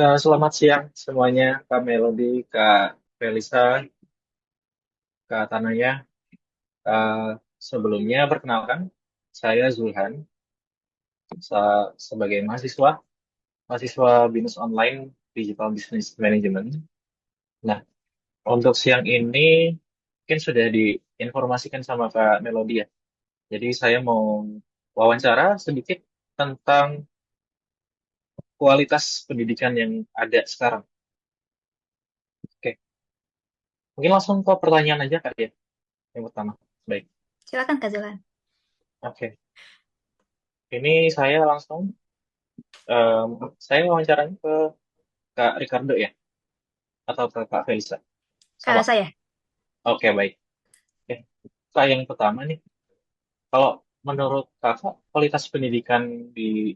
Selamat siang semuanya, Kak Melody, Kak Felisa, Kak Tanaya. Eh, Sebelumnya perkenalkan, saya Zulhan, sebagai mahasiswa Binus Online Digital Business Management. Nah, untuk siang ini mungkin sudah diinformasikan sama Kak Melody ya. Jadi saya mau wawancara sedikit tentang kualitas pendidikan yang ada sekarang. Oke, mungkin langsung ke pertanyaan aja Kak ya, yang pertama. Baik, Silakan Kak Zolan. oke. Ini saya langsung, em, saya wawancaranya ke Kak Ricardo ya, atau ke Kak Felisa? Sama. Saya. Oke, baik. Oke. Kak, yang pertama nih, kalau menurut Kakak, kualitas pendidikan di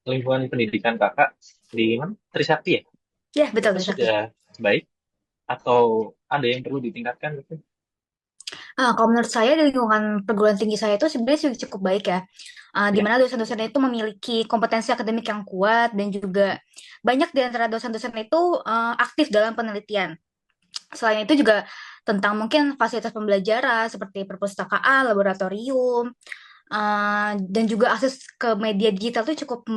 lingkungan pendidikan Kakak di mana? Trisakti ya? Ya, betul, Itu Trisakti. sudah baik atau ada yang perlu ditingkatkan gitu? Kalau menurut saya di lingkungan perguruan tinggi saya itu sebenarnya sudah cukup baik ya. Di Ya. mana dosen-dosen itu memiliki kompetensi akademik yang kuat dan juga banyak di antara dosen-dosen itu aktif dalam penelitian. Selain itu juga tentang mungkin fasilitas pembelajaran seperti perpustakaan, laboratorium, dan juga akses ke media digital itu cukup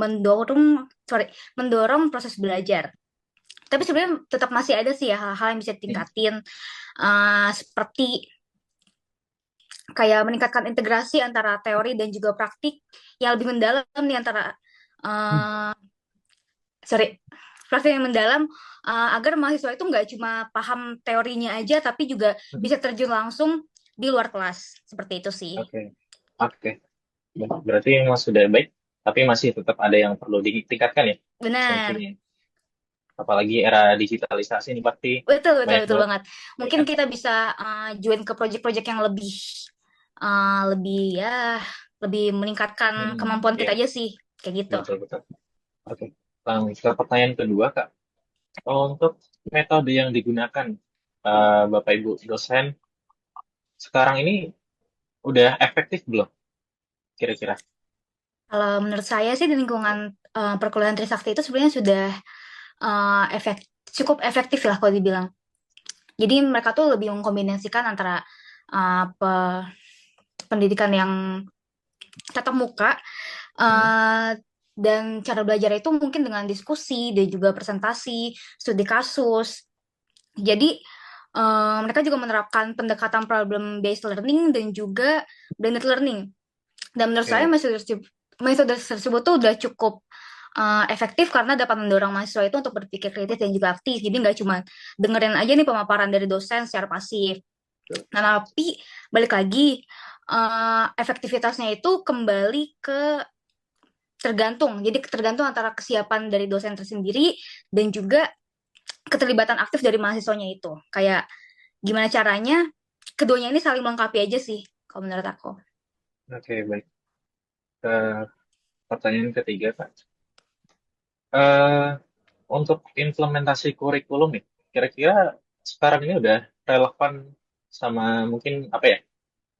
mendorong proses belajar. Tapi sebenarnya tetap masih ada sih ya hal-hal yang bisa Hmm. ditingkatin, seperti kayak meningkatkan integrasi antara teori dan juga praktik yang lebih mendalam nih antara Hmm. uh, sorry praktik yang mendalam, agar mahasiswa itu nggak cuma paham teorinya aja tapi juga Hmm. bisa terjun langsung di luar kelas seperti itu sih. Oke, oke. Berarti memang sudah baik, tapi masih tetap ada yang perlu ditingkatkan ya, Benar, semestinya. Apalagi era digitalisasi ini pasti betul betul banyak betul banget banget. Mungkin perbaikan. kita bisa join ke project-project yang lebih ya lebih meningkatkan kemampuan kita Ya, aja sih kayak gitu. betul betul. Oke. Langsung ke pertanyaan kedua, Kak. Untuk metode yang digunakan Bapak Ibu dosen sekarang ini udah efektif belum kira-kira? Kalau menurut saya sih di lingkungan perkuliahan Trisakti itu sebenarnya sudah eh, efek cukup efektif lah kalau dibilang. Jadi mereka tuh lebih mengkombinasikan antara pendidikan yang tatap muka, Hmm. eh, dan cara belajar itu mungkin dengan diskusi dan juga presentasi, studi kasus. Jadi mereka juga menerapkan pendekatan problem based learning dan juga blended learning. Dan menurut saya Oke. metode tersebut tuh udah cukup efektif karena dapat mendorong mahasiswa itu untuk berpikir kritis dan juga aktif. Jadi nggak cuma dengerin aja nih pemaparan dari dosen secara pasif. Nah, tapi balik lagi, efektivitasnya itu kembali ke tergantung. Jadi tergantung antara kesiapan dari dosen tersendiri dan juga keterlibatan aktif dari mahasiswanya itu. Kayak gimana caranya keduanya ini saling melengkapi aja sih, kalau menurut aku. Oke, baik. Ke pertanyaan ketiga, Kak. Eh, untuk implementasi kurikulum nih, kira-kira sekarang ini udah relevan sama mungkin apa ya?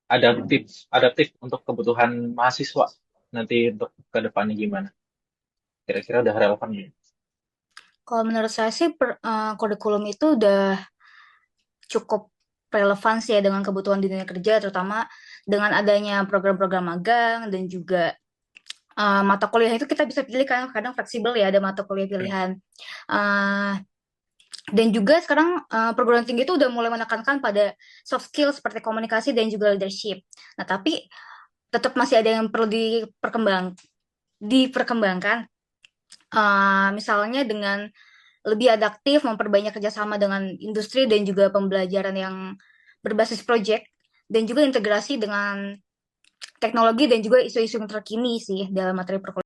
Adaptif, adaptif untuk kebutuhan mahasiswa nanti untuk ke depannya gimana? Kira-kira udah relevan ya? Kalau menurut saya sih kurikulum itu udah cukup relevan sih ya dengan kebutuhan di dunia kerja, terutama dengan adanya program-program magang dan juga mata kuliah itu kita bisa pilih kan kadang fleksibel ya ada mata kuliah Hmm. pilihan. Uh, dan juga sekarang perguruan tinggi itu udah mulai menekankan pada soft skill seperti komunikasi dan juga leadership. Nah, tapi tetap masih ada yang perlu diperkembangkan. Misalnya dengan lebih adaptif, memperbanyak kerjasama dengan industri dan juga pembelajaran yang berbasis project, dan juga integrasi dengan teknologi dan juga isu-isu yang terkini sih dalam materi perkuliahan.